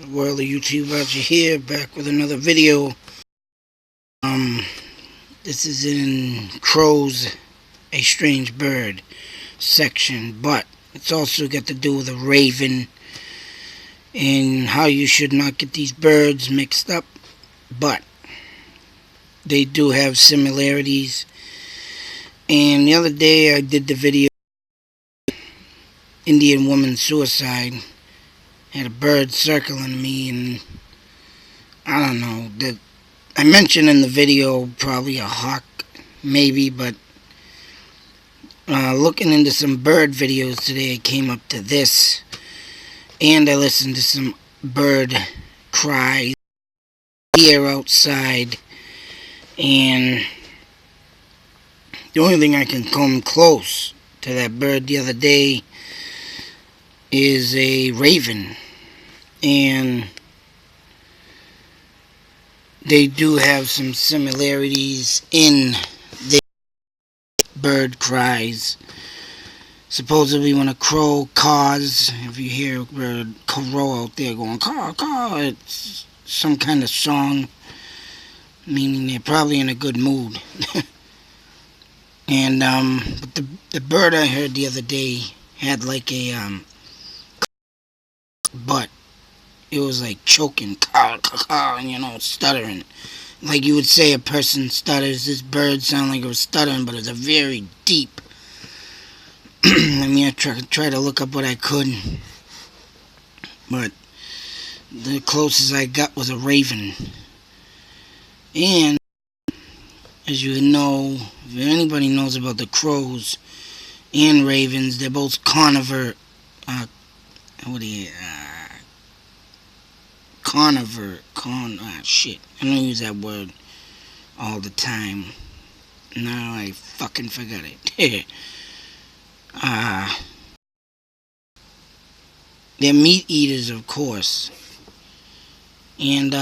World of YouTube Roger here, back with another video. This is in Crows, a Strange Bird section, but it's also got to do with a raven and how you should not get these birds mixed up, but they do have similarities. And the other day I did the video, Indian woman suicide. Had a bird circling me, and I don't know, that I mentioned in the video probably a hawk, maybe, but looking into some bird videos today, I came up to this, and I listened to some bird cries here outside, and the only thing I can come close to that bird the other day is a raven, and they do have some similarities in the bird cries. Supposedly when a crow caws, if you hear a bird crow out there going caw, caw, it's some kind of song, meaning they're probably in a good mood. And but the bird I heard the other day had like a but it was like choking, caw, caw, caw, and stuttering. Like you would say a person stutters. This bird sounded like it was stuttering, but it was a very deep. I mean, I tried to look up what I could, but the closest I got was a raven. And as you know, if anybody knows about the crows and ravens, they're both carnivore. Shit. I don't use that word all the time. Now I fucking forgot it. They're meat eaters, of course. And,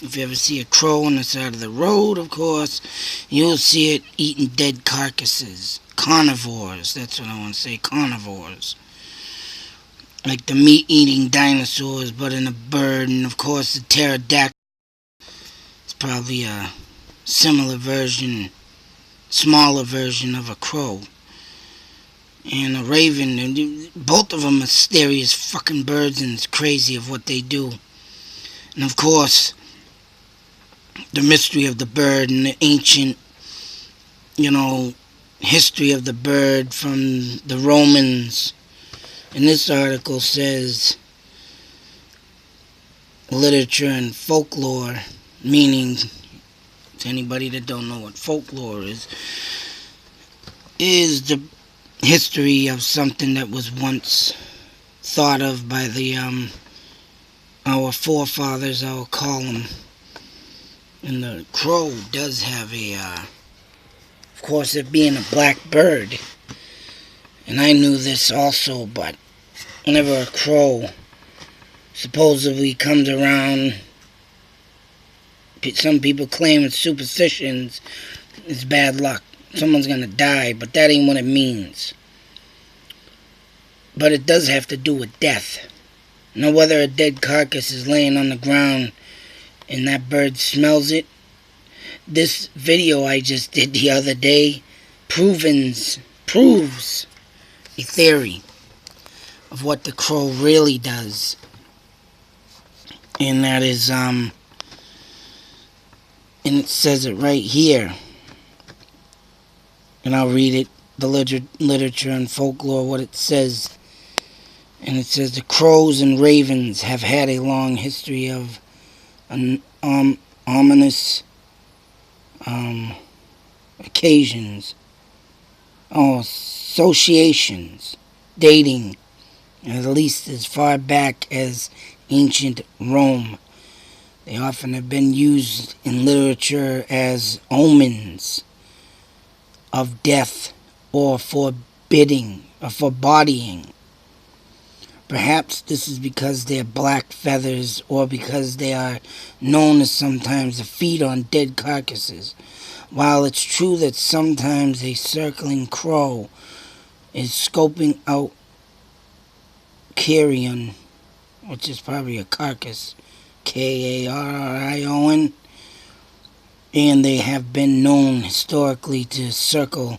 if you ever see a crow on the side of the road, of course, you'll see it eating dead carcasses. Carnivores, that's what I want to say, carnivores. Like the meat-eating dinosaurs, but in a bird, and of course the pterodactyl is probably a similar version, smaller version of a crow. And a raven, both of them are mysterious fucking birds, and it's crazy of what they do. And of course, the mystery of the bird and the ancient, history of the bird from the Romans. And this article says literature and folklore, meaning, to anybody that don't know what folklore is the history of something that was once thought of by our forefathers, I'll call them. And the crow does have of course, it being a black bird, and I knew this also, but whenever a crow supposedly comes around, some people claim it's superstitions, it's bad luck. Someone's gonna die, but that ain't what it means. But it does have to do with death. Now, whether a dead carcass is laying on the ground and that bird smells it, this video I just did the other day proves a theory of what the crow really does. And that is, and it says it right here. And I'll read it, the literature and folklore, what it says. And it says, the crows and ravens have had a long history of ominous occasions, associations, dating, at least as far back as ancient Rome. They often have been used in literature as omens of death or forbidding or foreboding. Perhaps this is because they are black feathers, or because they are known as sometimes to feed on dead carcasses. While it's true that sometimes a circling crow is scoping out carrion, which is probably a carcass, K-A-R-R-I-O-N, and they have been known historically to circle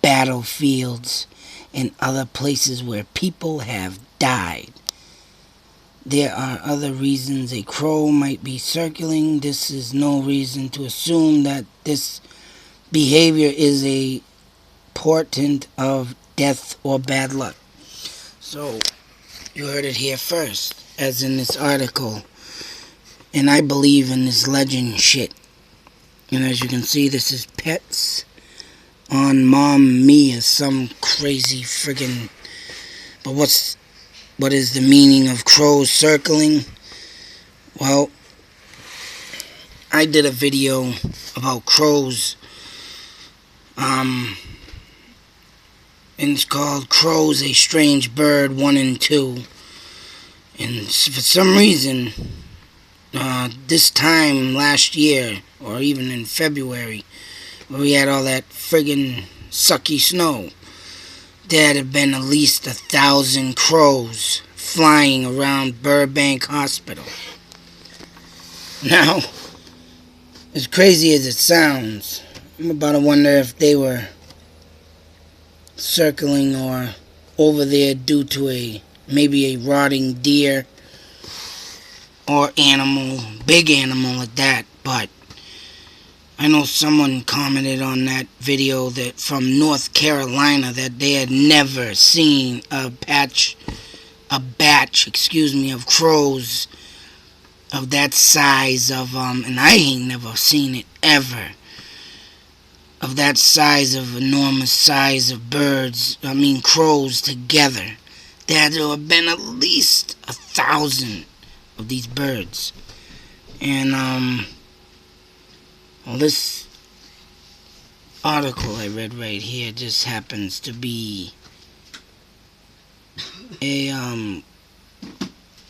battlefields and other places where people have died. There are other reasons a crow might be circling. This is no reason to assume that this behavior is a portent of death or bad luck. So, you heard it here first, as in this article. And I believe in this legend shit. And as you can see, this is Pets on Mom Mia, some crazy friggin'... But what is the meaning of crows circling? Well, I did a video about crows. And it's called Crows, a Strange Bird 1 and 2. And for some reason, this time last year, or even in February, where we had all that friggin' sucky snow, there had been at least 1,000 crows flying around Burbank Hospital. Now, as crazy as it sounds, I'm about to wonder if they were circling or over there due to maybe a rotting deer or animal, big animal at that. But I know someone commented on that video that from North Carolina that they had never seen a batch of crows of that size of and I ain't never seen it ever, of that size, of enormous size of birds, crows together. There had to have been at least 1,000 of these birds. And well, this article I read right here just happens to be a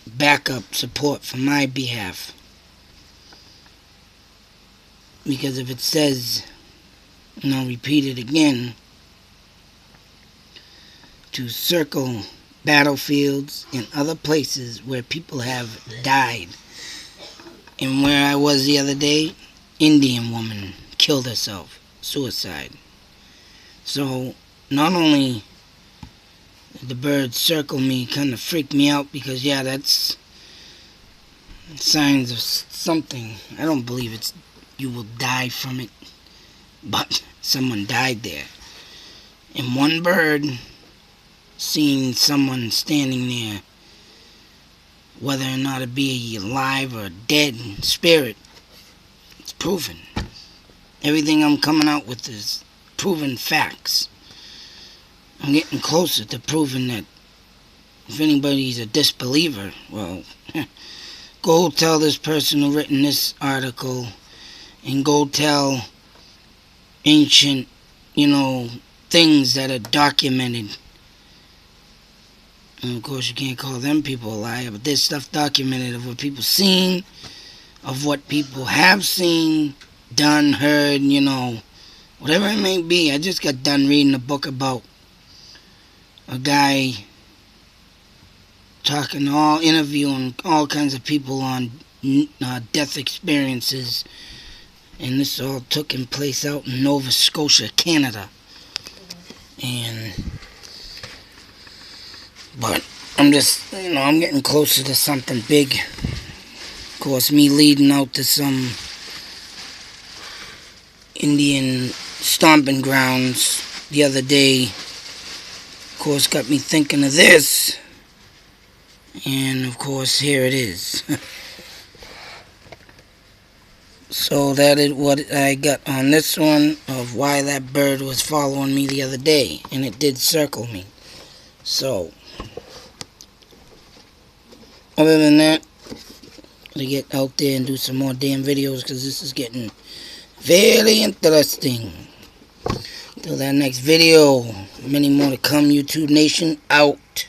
backup support for my behalf. Because if it says, and I'll repeat it again, to circle battlefields and other places where people have died. And where I was the other day, Indian woman killed herself, suicide. So not only did the birds circle me, kind of freaked me out, because yeah, that's signs of something. I don't believe it's you will die from it, but someone died there. And one bird seeing someone standing there, whether or not it be alive or dead spirit, it's proven. Everything I'm coming out with is proven facts. I'm getting closer to proving that if anybody's a disbeliever, well, go tell this person who written this article, and go tell ancient, things that are documented. And of course, you can't call them people a liar, but there's stuff documented of what people seen, of what people have seen, done, heard, whatever it may be. I just got done reading a book about a guy interviewing all kinds of people on death experiences, and this all took in place out in Nova Scotia, Canada. But I'm just, I'm getting closer to something big. Of course, me leading out to some Indian stomping grounds the other day, of course, got me thinking of this. And of course, here it is. So that is what I got on this one, of why that bird was following me the other day. And it did circle me. So, other than that, I'm going to get out there and do some more damn videos, because this is getting very interesting. Till that next video, many more to come. YouTube Nation out.